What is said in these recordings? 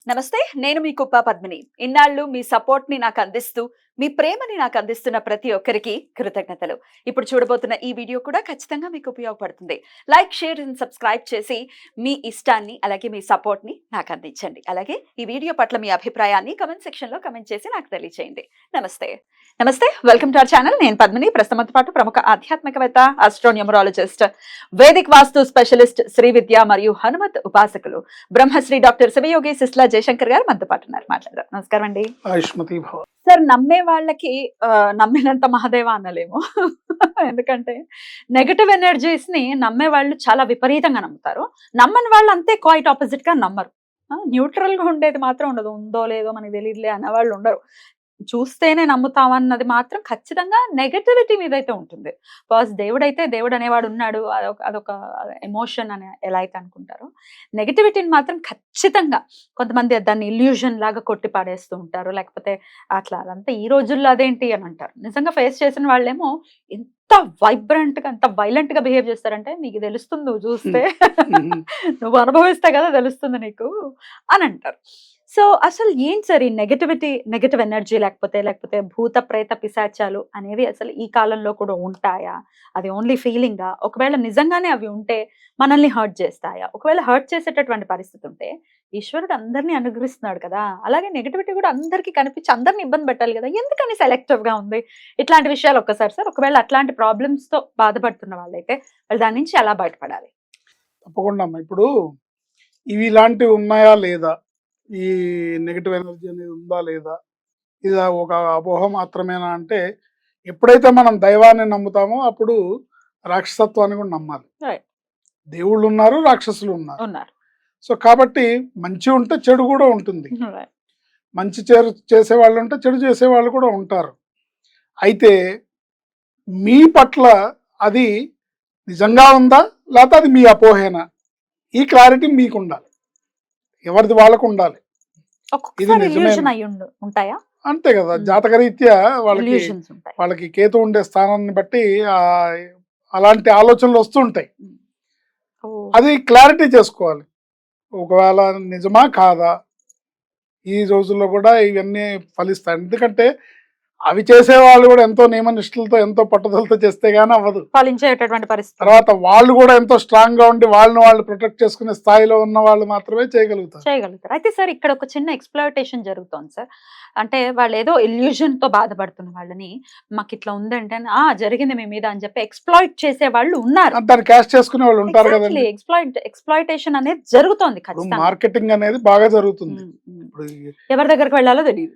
నమస్తే. నేను మీ కుప్ప పద్మిని. ఇన్నాళ్ళు మీ సపోర్ట్‌ని నాకందిస్తూ, మీ ప్రేమని నాకందిస్తున్న ప్రతి ఒక్కరికి కృతజ్ఞతలు. ఇప్పుడు చూడబోతున్న ఈ వీడియో కూడా ఖచ్చితంగా మీకు ఉపయోగపడుతుంది. లైక్, షేర్ అండ్ సబ్స్క్రైబ్ చేసి మీ ఇష్టాన్ని, అలాగే మీ సపోర్ట్‌ని నాకందించండి. అలాగే ఈ వీడియో పట్ల మీ అభిప్రాయాన్ని కామెంట్ సెక్షన్‌లో కామెంట్ చేసి నాకు తెలియజేయండి. నమస్తే. నమస్తే. Welcome to our channel. నేను పద్మిని. ప్రస్తుతంతో పాటు ప్రముఖ ఆధ్యాత్మికవేత్త, ఆస్ట్రోన్యూమరాలజిస్ట్, వేదిక్ వాస్తు స్పెషలిస్ట్, శ్రీ విద్య మరియు హనుమత్ ఉపాసకులు, బ్రహ్మశ్రీ డాక్టర్ శివయోగి సిస్లా జయశంకర్ గారు మనతో పాటు ఉన్నారు. మాట్లాడదాం. నమస్కారం అండి. ఆయుష్మతి భవ. సార్, నమ్మే వాళ్ళకి నమ్మినంత మహాదేవ అనలేము. ఎందుకంటే నెగటివ్ ఎనర్జీస్ ని నమ్మే వాళ్ళు చాలా విపరీతంగా నమ్ముతారు. నమ్మని వాళ్ళు అంతే క్వైట్ ఆపోజిట్ గా నమ్మరు. న్యూట్రల్ గా ఉండేది మాత్రం ఉండదు. ఉందో లేదో మనకి తెలియదులే అనే వాళ్ళు ఉండరు. చూస్తేనే నమ్ముతామన్నది మాత్రం ఖచ్చితంగా నెగటివిటీ మీద అయితే ఉంటుంది. బికాస్ దేవుడైతే దేవుడు అనేవాడు ఉన్నాడు, అదొక ఎమోషన్ అని ఎలా అయితే అనుకుంటారో, నెగటివిటీని మాత్రం ఖచ్చితంగా కొంతమంది దాన్ని ఇల్యూజన్ లాగా కొట్టి పాడేస్తూ ఉంటారు. లేకపోతే అట్లా అదంతా ఈ రోజుల్లో అదేంటి అని అంటారు. నిజంగా ఫేస్ చేసిన వాళ్ళేమో ఎంత వైబ్రెంట్ గా, ఎంత వైలెంట్ గా బిహేవ్ చేస్తారంటే, నీకు తెలుస్తుంది నువ్వు చూస్తే, నువ్వు అనుభవిస్తే కదా తెలుస్తుంది నీకు అని అంటారు. సో అసలు ఏంటి సార్ ఈ నెగటివ్ ఎనర్జీ, లేకపోతే భూత ప్రేత పిశాచాలు అనేవి అసలు ఈ కాలంలో కూడా ఉంటాయా? అది ఓన్లీ ఫీలింగా? ఒకవేళ నిజంగానే అవి ఉంటే మనల్ని హర్ట్ చేస్తాయా? ఒకవేళ హర్ట్ చేసేటటువంటి పరిస్థితి ఉంటే ఈశ్వరుడు అందరినీ అనుగ్రహిస్తున్నాడు కదా, అలాగే నెగటివిటీ కూడా అందరికీ కనిపించి అందరిని ఇబ్బంది పెట్టాలి కదా, ఎందుకని సెలెక్టివ్ గా ఉంది? ఇట్లాంటి విషయాలు ఒక్కసారి సార్, ఒకవేళ అట్లాంటి ప్రాబ్లమ్స్ తో బాధపడుతున్న వాళ్ళైతే వాళ్ళు దాని నుంచి ఎలా బయటపడాలి? తప్పకుండా అమ్మా. ఇప్పుడు ఇవి ఇలాంటివి ఉన్నాయా లేదా, ఈ నెగిటివ్ ఎనర్జీ అనేది ఉందా లేదా, ఇది ఒక అపోహ మాత్రమేనా అంటే, ఎప్పుడైతే మనం దైవాన్ని నమ్ముతామో అప్పుడు రాక్షసత్వాన్ని కూడా నమ్మాలి. Right. దేవుళ్ళు ఉన్నారు, రాక్షసులు ఉన్నారు. ఉన్నారు. సో కాబట్టి మంచి ఉంటే చెడు కూడా ఉంటుంది. Right. మంచి చేసేవాళ్ళు ఉంటే చెడు చేసేవాళ్ళు కూడా ఉంటారు. అయితే మీ పట్ల అది నిజంగా ఉందా, లేకపోతే అది మీ అపోహేనా, ఈ క్లారిటీ మీకు ఉండాలి. ఎవరిది వాళ్ళకు ఉండాలి. ఇది నిజమే ఉంటాయా? అంతే కదా. జాతకరీత్యా వాళ్ళకి కేతు ఉండే స్థానాన్ని బట్టి అలాంటి ఆలోచనలు వస్తుంటాయి. అది క్లారిటీ చేసుకోవాలి. ఒకవేళ నిజమా కాదా, ఈ రోజుల్లో కూడా ఇవన్నీ ఫలిస్తాయి. ఎందుకంటే అవి చేసే వాళ్ళు కూడా ఎంతో నియమనిష్టలతో, ఎంతో పట్టుదలతో చేస్తే గానీ అవ్వదు, ఫలించేటటువంటి పరిస్థితి. తర్వాత వాళ్ళు కూడా ఎంతో స్ట్రాంగ్ గా ఉండి వాళ్ళని వాళ్ళు ప్రొటెక్ట్ చేసుకునే స్థాయిలో ఉన్న వాళ్ళు మాత్రమే చేయగలుగుతారు. అయితే సార్, ఇక్కడ ఒక చిన్న ఎక్స్‌ప్లాయిటేషన్ జరుగుతోంది సార్. అంటే వాళ్ళు ఏదో ఇల్యూజన్ తో బాధపడుతున్న వాళ్ళని, మాకు ఇట్లా ఉందంటే జరిగింది మీ మీద అని చెప్పి ఎక్స్‌ప్లాయిట్ చేసే వాళ్ళు ఉన్నారు. దాన్ని క్యాష్ చేసుకునే వాళ్ళు ఉంటారు కదండి. ఎక్స్‌ప్లాయిటేషన్ అనేది జరుగుతోంది ఖచ్చితంగా. మార్కెటింగ్ అనేది బాగా జరుగుతుంది. ఇప్పుడు ఎవరి దగ్గరికి వెళ్ళాలో తెలియదు.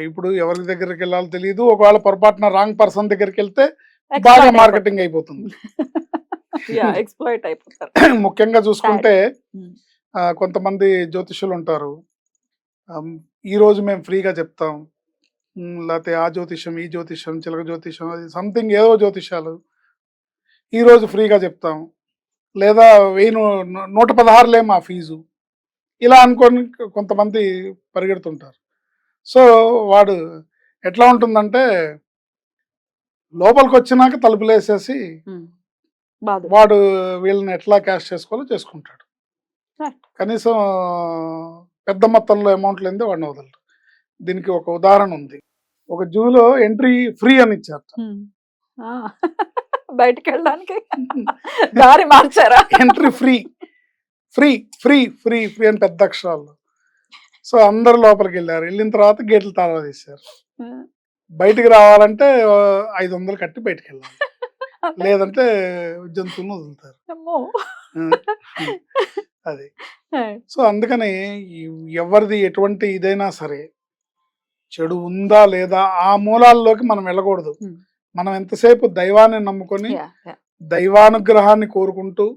ఇప్పుడు ఎవరి దగ్గరికి వెళ్ళాలో తెలియదు. ఒకవేళ పొరపాటున రాంగ్ పర్సన్ దగ్గరికి వెళ్తే బాగా మార్కెటింగ్ అయిపోతుంది. ఎక్స్‌ప్లాయిట్ అయిపోతారు. ముఖ్యంగా చూసుకుంటే కొంతమంది జ్యోతిష్యులు ఉంటారు. ఈ రోజు మేము ఫ్రీగా చెప్తాం, లేకపోతే ఆ జ్యోతిష్యం, ఈ జ్యోతిష్యం, చిలక జ్యోతిష్యం, అది సంథింగ్ ఏదో జ్యోతిష్యాలు ఈ రోజు ఫ్రీగా చెప్తాం, లేదా 116 మా ఫీజు, ఇలా అనుకొని కొంతమంది పరిగెడుతుంటారు. సో వాడు ఎట్లా ఉంటుందంటే, లోపలికి వచ్చినాక తలుపులేసేసి వాడు వీళ్ళని ఎట్లా క్యాష్ చేసుకోవాలో చేసుకుంటాడు. కనీసం పెద్ద మొత్తంలో అమౌంట్ లేనిదే వాడిని వదలరు. దీనికి ఒక ఉదాహరణ ఉంది. ఒక జూలో ఎంట్రీ ఫ్రీ అని ఇచ్చారు. బయటకు వెళ్ళడానికి దారి మార్చారా? Entry free free free free free అని పెద్ద అక్షరాల్లో. సో అందరు లోపలికి వెళ్ళారు. వెళ్ళిన తర్వాత గేట్లు తాళా తీశారు. బయటికి రావాలంటే 500 కట్టి బయటికి వెళ్ళాలి, లేదంటే జంతువులను వదులుతారు. అది. సో అందుకని ఎవరిది ఎటువంటి ఇదైనా సరే, చెడు ఉందా లేదా ఆ మూలాల్లోకి మనం వెళ్ళకూడదు. మనం ఎంతసేపు దైవాన్ని నమ్ముకొని దైవానుగ్రహాన్ని కోరుకుంటూ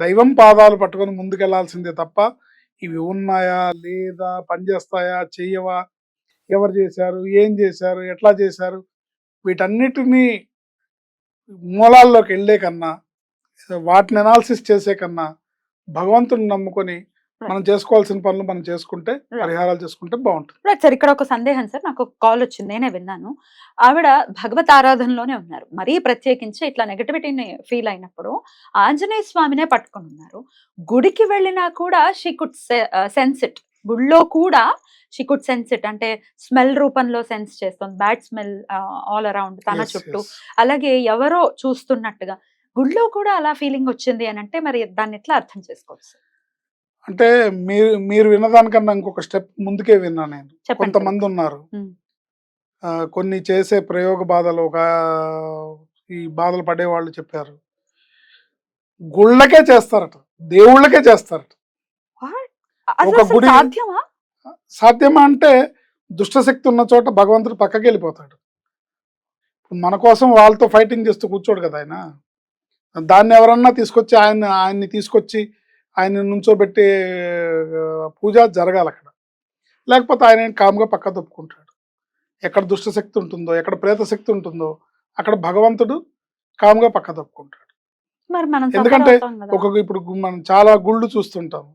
దైవం పాదాలు పట్టుకొని ముందుకెళ్లాల్సిందే తప్ప, ఇవి ఉన్నాయా లేదా, పనిచేస్తాయా చెయ్యవా, ఎవరు చేశారు, ఏం చేశారు, ఎట్లా చేశారు, వీటన్నిటినీ మూలాల్లోకి వెళ్ళే కన్నా, వాటిని అనాలిసిస్ చేసే కన్నా భగవంతుని నమ్ముకొని మనం చేసుకోవాల్సిన పనులు మనం చేసుకుంటే, పరిహారాలు చేసుకుంటే బాగుంటుంది. రైట్ సార్, ఇక్కడ ఒక సందేహం సార్, నాకు ఒక కాల్ వచ్చింది, నేనే విన్నాను. ఆవిడ భగవత్ ఆరాధనలోనే ఉన్నారు, మరీ ప్రత్యేకించి ఇట్లా నెగటివిటీని ఫీల్ అయినప్పుడు ఆంజనేయ స్వామినే పట్టుకొని ఉన్నారు. గుడికి వెళ్ళినా కూడా షీ కుడ్ సెన్స్ ఇట్, గుళ్ళో కూడా షీ కుడ్ సెన్స్ ఇట్, అంటే స్మెల్ రూపంలో సెన్స్ చేస్తుంది, బ్యాడ్ స్మెల్ ఆల్ అరౌండ్ తన Yes, చుట్టూ, yes. అలాగే ఎవరో చూస్తున్నట్టుగా గుళ్ళో కూడా అలా ఫీలింగ్ వచ్చింది అని అంటే మరి దాన్ని ఎట్లా అర్థం చేసుకోవచ్చు? అంటే మీరు మీరు విన్నదానికన్నా ఇంకొక స్టెప్ ముందుకే విన్నా నేను. చెప్పండి కొంతమంది గురుగారు. ఉన్నారు ఉమ్, కొన్ని చేసే ప్రయోగ బాధలు ఈ బాధలు పడేవాళ్ళు చెప్పారు, గుళ్ళకే చేస్తారట, దేవుళ్ళకే చేస్తారట. what? అది ఒక అసలు గుడి సాధ్యమా? సాధ్యమా అంటే దుష్టశక్తి ఉన్న చోట భగవంతుడు పక్కకి వెళ్ళిపోతాడు. ఇప్పుడు మన కోసం వాళ్ళతో ఫైటింగ్ చేస్తూ కూర్చోడు కదా ఆయన. దాన్ని ఎవరన్నా తీసుకొచ్చి ఆయన్ని తీసుకొచ్చి ఆయన నుంచోబెట్టి పూజ జరగాలి అక్కడ. లేకపోతే ఆయన కామ్గా పక్క తప్పుకుంటాడు. ఎక్కడ దుష్టశక్తి ఉంటుందో, ఎక్కడ ప్రేత శక్తి ఉంటుందో అక్కడ భగవంతుడు కామ్గా పక్క తప్పుకుంటాడు. మరి మనం suffer ఎందుకంటే అవుతాం కదా. ఇప్పుడు మనం చాలా గుళ్ళు చూస్తుంటాం.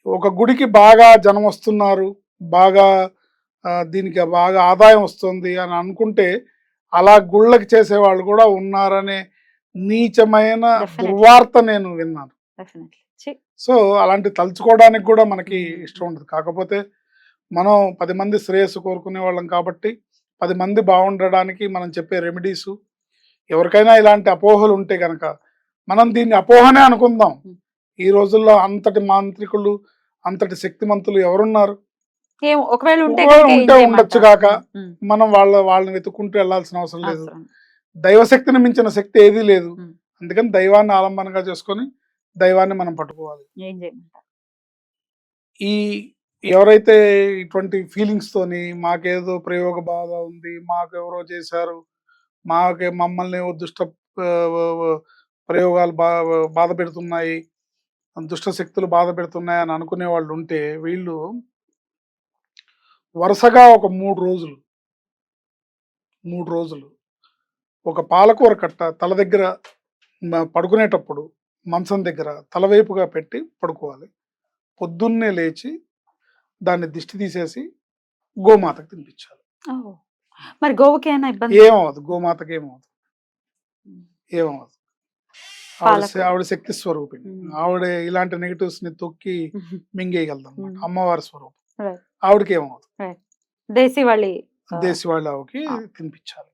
ఒక గుడికి బాగా జనం వస్తున్నారు, బాగా దీనికి బాగా ఆదాయం వస్తుంది అని అనుకుంటే అలా గుళ్ళకి చేసేవాళ్ళు కూడా ఉన్నారనే నీచమైన Definitely. దుర్వార్త నేను విన్నాను. Definitely. ఛీ. సో అలాంటి తలుచుకోవడానికి కూడా మనకి ఇష్టం ఉండదు. కాకపోతే మనం 10 మంది శ్రేయస్సు కోరుకునే వాళ్ళం కాబట్టి 10 మంది బాగుండడానికి మనం చెప్పే రెమెడీసు, ఎవరికైనా ఇలాంటి అపోహలు ఉంటే కనుక మనం దీన్ని అపోహనే అనుకుందాం. ఈ రోజుల్లో అంతటి మాంత్రికులు, అంతటి శక్తిమంతులు ఎవరున్నారు? ఒకవేళ ఉంటే ఒకవేళ కనుక ఏం ఉంటే ఉండొచ్చు చేయమంటారు? గాక. మనం వాళ్ళని వెతుక్కుంటూ వెళ్ళాల్సిన అవసరం లేదు. అవసరం. దైవశక్తిని మించిన శక్తి ఏదీ లేదు. ఉమ్. అందుకని దైవాన్ని ఆలంబనగా చేసుకొని దైవాన్ని మనం పట్టుకోవాలి. ఏం చేయమంటారు? ఈ ఎవరైతే ఇటువంటి ఫీలింగ్స్ తోని మాకేదో ప్రయోగ బాధ ఉంది, మాకెవరో చేశారు, మమ్మల్ని ఏవో దుష్ట ప్రయోగాలు బాధ పెడుతున్నాయి, దుష్ట శక్తులు బాధ పెడుతున్నాయి అని అనుకునే వాళ్ళు ఉంటే వీళ్ళు వరుసగా ఒక 3 రోజులు ఒక పాలకూర కట్ట తల దగ్గర పడుకునేటప్పుడు మంచం దగ్గర తలవైపుగా పెట్టి పడుకోవాలి. పొద్దున్నే లేచి దాన్ని దిష్టి తీసేసి గోమాతకు తినిపించాలి. ఓ, మరి గోవుకి ఏమైనా ఇబ్బంది? ఏమవదు, గోమాతకి ఏమవదు. పాలకూర. ఆవిడ శక్తి స్వరూపిణి. ఆవిడ ఇలాంటి నెగటివ్స్ ని తొక్కి మింగేయగలదు అన్నమాట. అమ్మవారి స్వరూపం. Right. ఆవిడకి ఏమవదు. దేశీవాళి దేశవాళి ఆవుకి తినిపించాలి.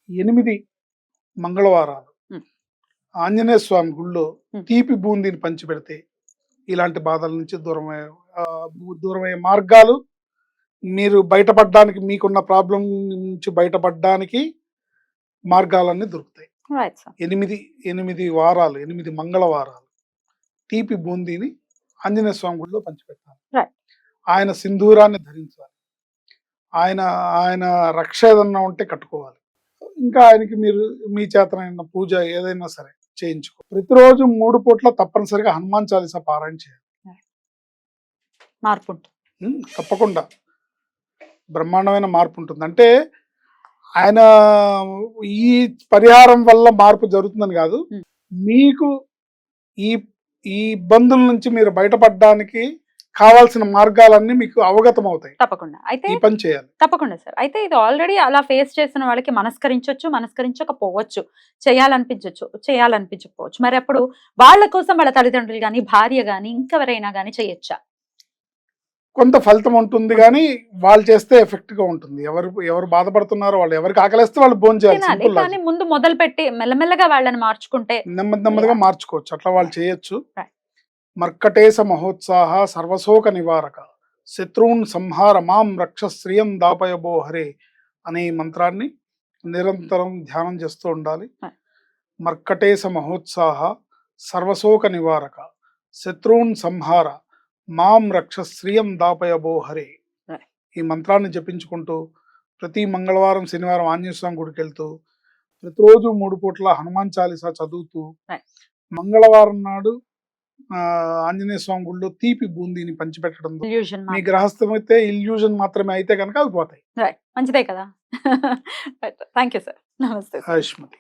8 మంగళవారాలు ఆంజనేయ స్వామి గుళ్ళో తీపి బూందీని పంచిపెడితే ఇలాంటి బాధల నుంచి దూరమయ్యే మార్గాలు, మీరు బయటపడడానికి, మీకున్న ప్రాబ్లం నుంచి బయటపడడానికి మార్గాలన్నీ దొరుకుతాయి. 8 వారాలు, 8 మంగళవారాలు తీపి బూందీని ఆంజనేయ స్వామి గుడిలో పంచిపెట్టాలి. Right. ఆయన సింధూరాన్ని ధరించాలి. ఆయన రక్ష ఏదన్నా ఉంటే కట్టుకోవాలి. ఇంకా ఆయనకి మీరు మీ చేతనైన పూజ ఏదైనా సరే చేయించుకో. ప్రతిరోజు 3 పూట్ల తప్పనిసరిగా హనుమాన్ చాలీసా పారాయణ చేయాలి. మార్పు ఉంటుంది. తప్పకుండా బ్రహ్మాండమైన మార్పు ఉంటుంది. అంటే ఆయన ఈ పరిహారం వల్ల మార్పు జరుగుతుందని కాదు, మీకు ఈ ఇబ్బందుల నుంచి మీరు బయటపడడానికి కావాల్సిన మార్గాలన్నీ మీకు అవగతం అవుతాయి. తప్పకుండా. అయితే ఈ పని చేయాలి. తప్పకుండా సార్. అయితే ఇది ఆల్రెడీ అలా ఫేస్ చేసిన వాళ్ళకి మనస్కరించొచ్చు, మనస్కరించకపోవచ్చు, చేయాలనిపించకపోవచ్చు. మరి అప్పుడు వాళ్ళ కోసం వాళ్ళ తల్లిదండ్రులు గాని, భార్య గాని, ఇంకెవరైనా గాని చేయొచ్చా? కొంత ఫలితం ఉంటుంది కానీ వాళ్ళు చేస్తే ఎఫెక్ట్ గా ఉంటుంది. ఎవరు బాధపడుతున్నారో వాళ్ళు, ఎవరికి ఆకలిస్తే వాళ్ళు భోజనం చేయాలి. తినాలి. సింపుల్ కానీ ముందు మొదలు పెట్టి మెల్లమెల్లగా వాళ్ళని మార్చుకుంటే నెమ్మదిగా మార్చుకోవచ్చు. అట్లా వాళ్ళు చేయొచ్చు. Right. మర్కటేశ మహోత్సాహ సర్వశోక నివారక శత్రువున్ సంహార మాం రక్ష శ్రియం దాపయబో హరే అనే ఈ మంత్రాన్ని నిరంతరం ధ్యానం చేస్తూ ఉండాలి. మర్కటేశ మహోత్సాహ సర్వశోక నివారక శత్రువున్ సంహార మాం రక్ష శ్రియం దాపయబో హరే ఈ మంత్రాన్ని జపించుకుంటూ ప్రతి మంగళవారం, శనివారం ఆంజనేయ స్వామి గుడికి వెళ్తూ ప్రతిరోజు 3 పూట్ల హనుమాన్ చాలీసా చదువుతూ మంగళవారం నాడు ఆంజనేయ స్వామి గుడిలో తీపి బూందీని పంచిపెట్టడం, మీ గ్రహస్థం అయితే ఇల్యూజన్ మాత్రమే అయితే కనుక అవి పోతాయి. మంచిదే కదా. Thank you sir. నమస్తే. ఆయుష్మతి.